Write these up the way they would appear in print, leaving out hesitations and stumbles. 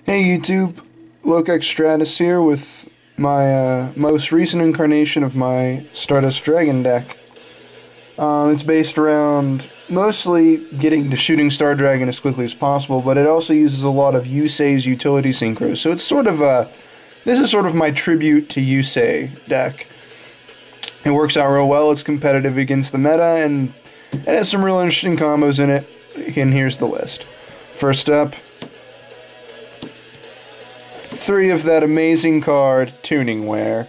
Hey YouTube, Lokex Stratus here with my most recent incarnation of my Stardust Dragon deck. It's based around mostly getting to Shooting Star Dragon as quickly as possible, but it also uses a lot of Yusei's utility synchros. So it's sort of this is sort of my tribute to Yusei deck. It works out real well, it's competitive against the meta, and it has some real interesting combos in it, and here's the list. First up, 3 of that amazing card, Tuning Wear.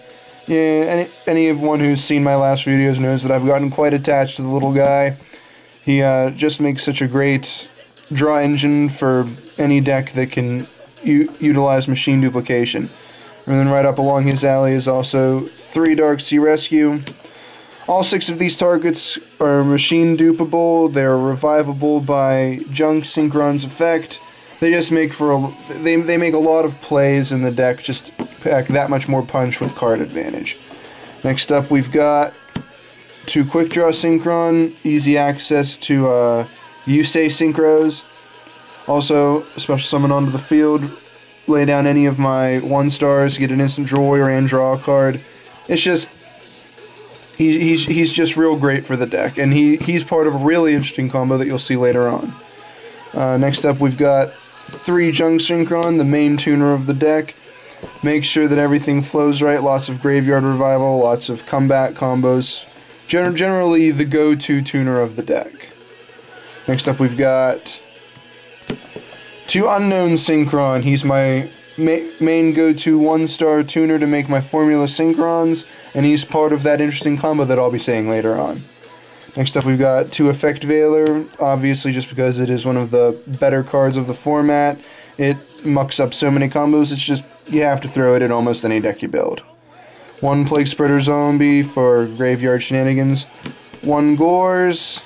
Yeah, anyone who's seen my last videos knows that I've gotten quite attached to the little guy. He just makes such a great draw engine for any deck that can utilize machine duplication. And then right up along his alley is also 3 Dark Sea Rescue. All 6 of these targets are machine dupable. They're revivable by Junk Synchron's effect. They just make for they make a lot of plays in the deck, just pack that much more punch with card advantage. Next up, we've got 2 Quick Draw Synchron, easy access to Yusei Synchros. Also, special summon onto the field, lay down any of my 1-stars, get an instant draw and draw a card. It's just he's just real great for the deck, and he's part of a really interesting combo that you'll see later on. Next up, we've got 3 Junk Synchron, the main tuner of the deck. Make sure that everything flows right, lots of graveyard revival, lots of comeback combos. Generally the go-to tuner of the deck. Next up we've got 2 Unknown Synchron. He's my main go-to 1-star tuner to make my Formula Synchrons, and he's part of that interesting combo that I'll be saying later on. Next up we've got 2 Effect Veiler, obviously just because it is one of the better cards of the format. It mucks up so many combos, it's just, you have to throw it in almost any deck you build. 1 Plague Spreader Zombie for graveyard shenanigans. 1 Gores.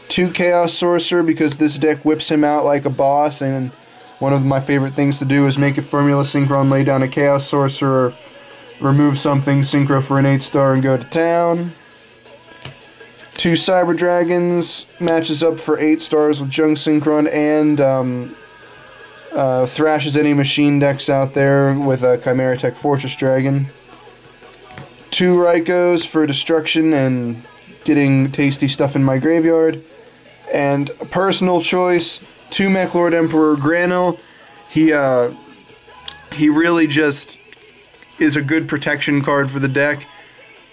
2 Chaos Sorcerer because this deck whips him out like a boss, and one of my favorite things to do is make a Formula Synchron, lay down a Chaos Sorcerer, remove something, synchro for an 8-star and go to town. 2 Cyber Dragons, matches up for 8 stars with Junk Synchron and thrashes any machine decks out there with a Chimera Tech Fortress Dragon. 2 Raikos for destruction and getting tasty stuff in my graveyard. And a personal choice, 2 Mech Lord Emperor Granil. He really just is a good protection card for the deck.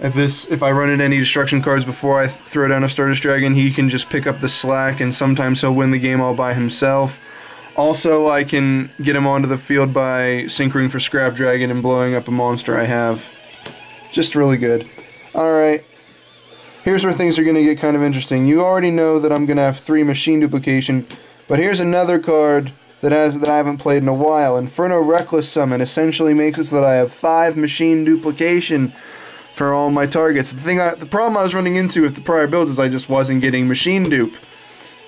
If I run in any destruction cards before I throw down a Stardust Dragon, he can just pick up the slack, and sometimes he'll win the game all by himself. Also, I can get him onto the field by synchroning for Scrap Dragon and blowing up a monster I have. Just really good. Alright, here's where things are going to get kind of interesting. You already know that I'm going to have 3 machine duplication, but here's another card that I haven't played in a while. Inferno Reckless Summon essentially makes it so that I have 5 machine duplication for all my targets. The problem I was running into with the prior builds is I just wasn't getting machine dupe.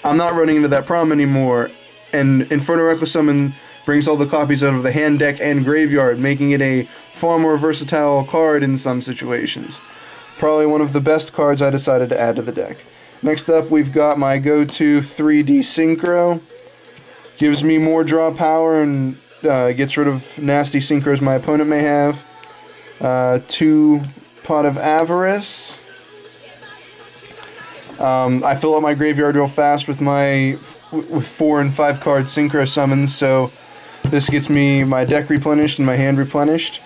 I'm not running into that problem anymore, and Inferno Reckless Summon brings all the copies out of the hand, deck, and graveyard, making it a far more versatile card in some situations. Probably one of the best cards I decided to add to the deck. Next up, we've got my go-to 3D Synchro. Gives me more draw power and gets rid of nasty synchros my opponent may have. 2 Pot of Avarice. I fill up my graveyard real fast with 4 and 5 card synchro summons, so this gets me my deck replenished and my hand replenished.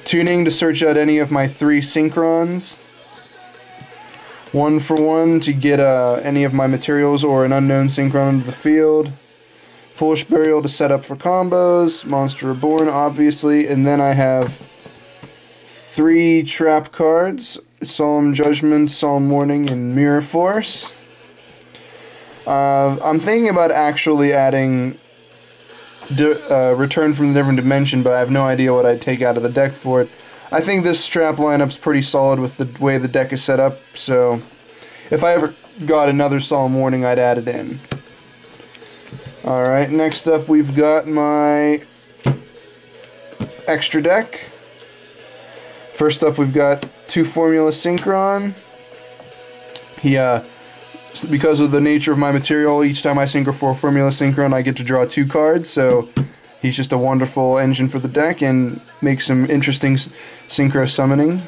Tuning to search out any of my 3 Synchrons. 1 for 1 to get any of my materials or an unknown Synchron into the field. Foolish Burial to set up for combos. Monster Reborn, obviously, and then I have 3 trap cards, Solemn Judgment, Solemn Warning, and Mirror Force. I'm thinking about actually adding Return from a Different Dimension, but I have no idea what I'd take out of the deck for it. I think this trap lineup's pretty solid with the way the deck is set up, so if I ever got another Solemn Warning, I'd add it in. Alright, next up we've got my extra deck. First up, we've got 2 Formula Synchron. He because of the nature of my material, each time I Synchro for Formula Synchron, I get to draw 2 cards, so he's just a wonderful engine for the deck and makes some interesting Synchro summoning.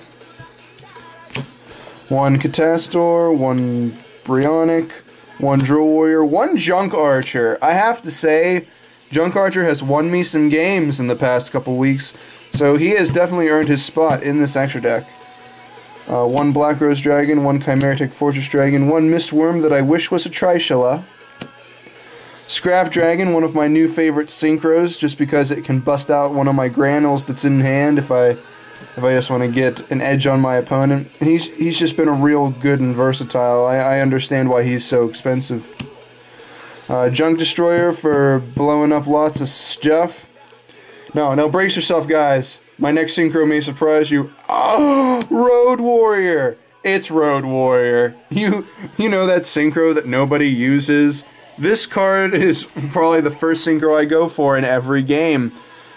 1 Catastor, 1 Brionic, 1 Drill Warrior, 1 Junk Archer. I have to say, Junk Archer has won me some games in the past couple weeks, so he has definitely earned his spot in this extra deck. 1 Black Rose Dragon, 1 Chimeritic Fortress Dragon, 1 Mistworm that I wish was a Trishula. Scrap Dragon, one of my new favorite Synchros, just because it can bust out one of my Granules that's in hand if I just want to get an edge on my opponent. And he's just been a real good and versatile. I understand why he's so expensive. Junk Destroyer for blowing up lots of stuff. No, brace yourself, guys. My next Synchro may surprise you. Oh, Road Warrior! It's Road Warrior. You know that Synchro that nobody uses? This card is probably the first Synchro I go for in every game,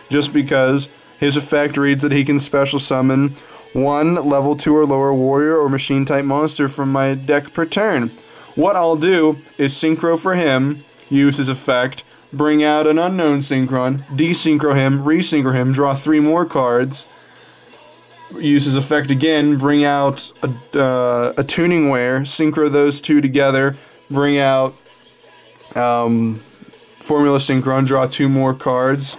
just because his effect reads that he can special summon 1 level 2 or lower warrior or machine type monster from my deck per turn. What I'll do is Synchro for him, use his effect, bring out an unknown Synchron, desynchro him, resynchro him, draw 3 more cards, use his effect again, bring out a Tuning Wear, synchro those 2 together, bring out Formula Synchron, draw 2 more cards,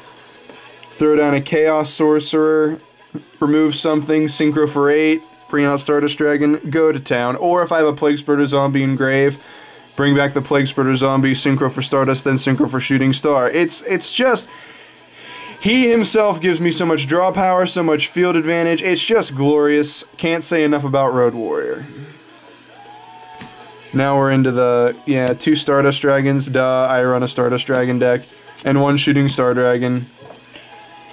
throw down a Chaos Sorcerer, remove something, synchro for 8, bring out Stardust Dragon, go to town. Or if I have a Plague Spreader Zombie in grave, bring back the Plague Spreader Zombie, synchro for Stardust, then synchro for Shooting Star. It's just... he himself gives me so much draw power, so much field advantage. It's just glorious. Can't say enough about Road Warrior. Now we're into the, 2 Stardust Dragons, duh, I run a Stardust Dragon deck, and 1 Shooting Star Dragon.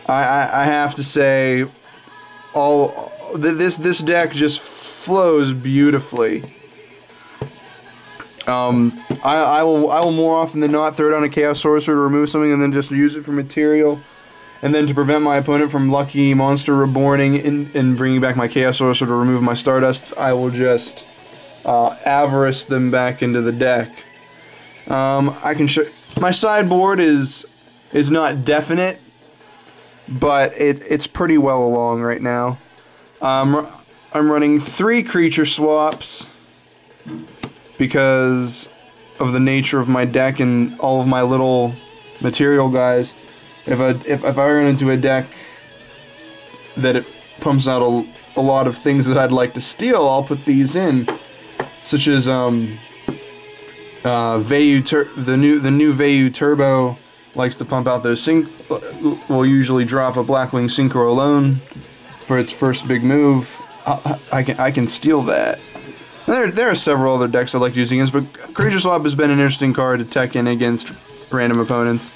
I have to say, this deck just flows beautifully. I will more often than not throw down a Chaos Sorcerer to remove something and then just use it for material. And then to prevent my opponent from Lucky Monster Reborning and bringing back my Chaos Sorcerer to remove my Stardusts, I will just Avarice them back into the deck. I can show my sideboard is not definite, but it's pretty well along right now. I'm running 3 creature swaps because of the nature of my deck and all of my little material guys. If I run into a deck that it pumps out a lot of things that I'd like to steal, I'll put these in, such as the new Vayu Turbo likes to pump out those will usually drop a Blackwing Synchro alone for its first big move. I can steal that. There are several other decks I like to use against, but Creature Swap has been an interesting card to tech in against random opponents.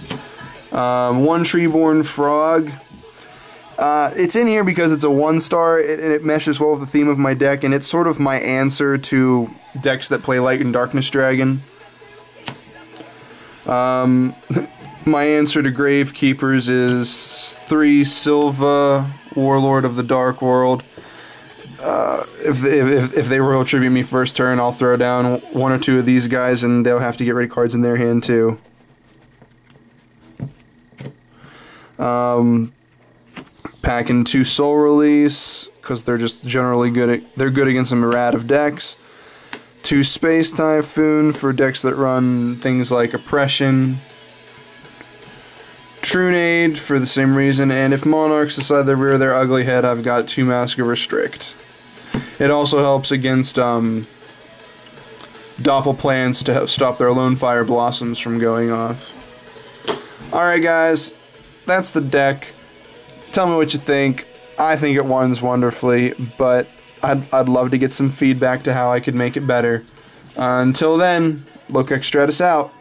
1 Treeborn Frog. It's in here because it's a 1-star, and it meshes well with the theme of my deck, and it's sort of my answer to decks that play Light and Darkness Dragon. My answer to Gravekeepers is 3 Silva, Warlord of the Dark World. If they Royal Tribute me first turn, I'll throw down 1 or 2 of these guys, and they'll have to get rid of cards in their hand too. Packing 2 Soul Release because they're just generally good. They're good against a myriad of decks. 2 Space Typhoon for decks that run things like Oppression. Trunade for the same reason, and if Monarchs decide to rear their ugly head, I've got 2 Mask of Restrict. It also helps against Doppel plans to stop their Lone Fire Blossoms from going off. Alright guys, that's the deck. Tell me what you think. I think it runs wonderfully, but I'd love to get some feedback to how I could make it better. Until then, Look Extratus out.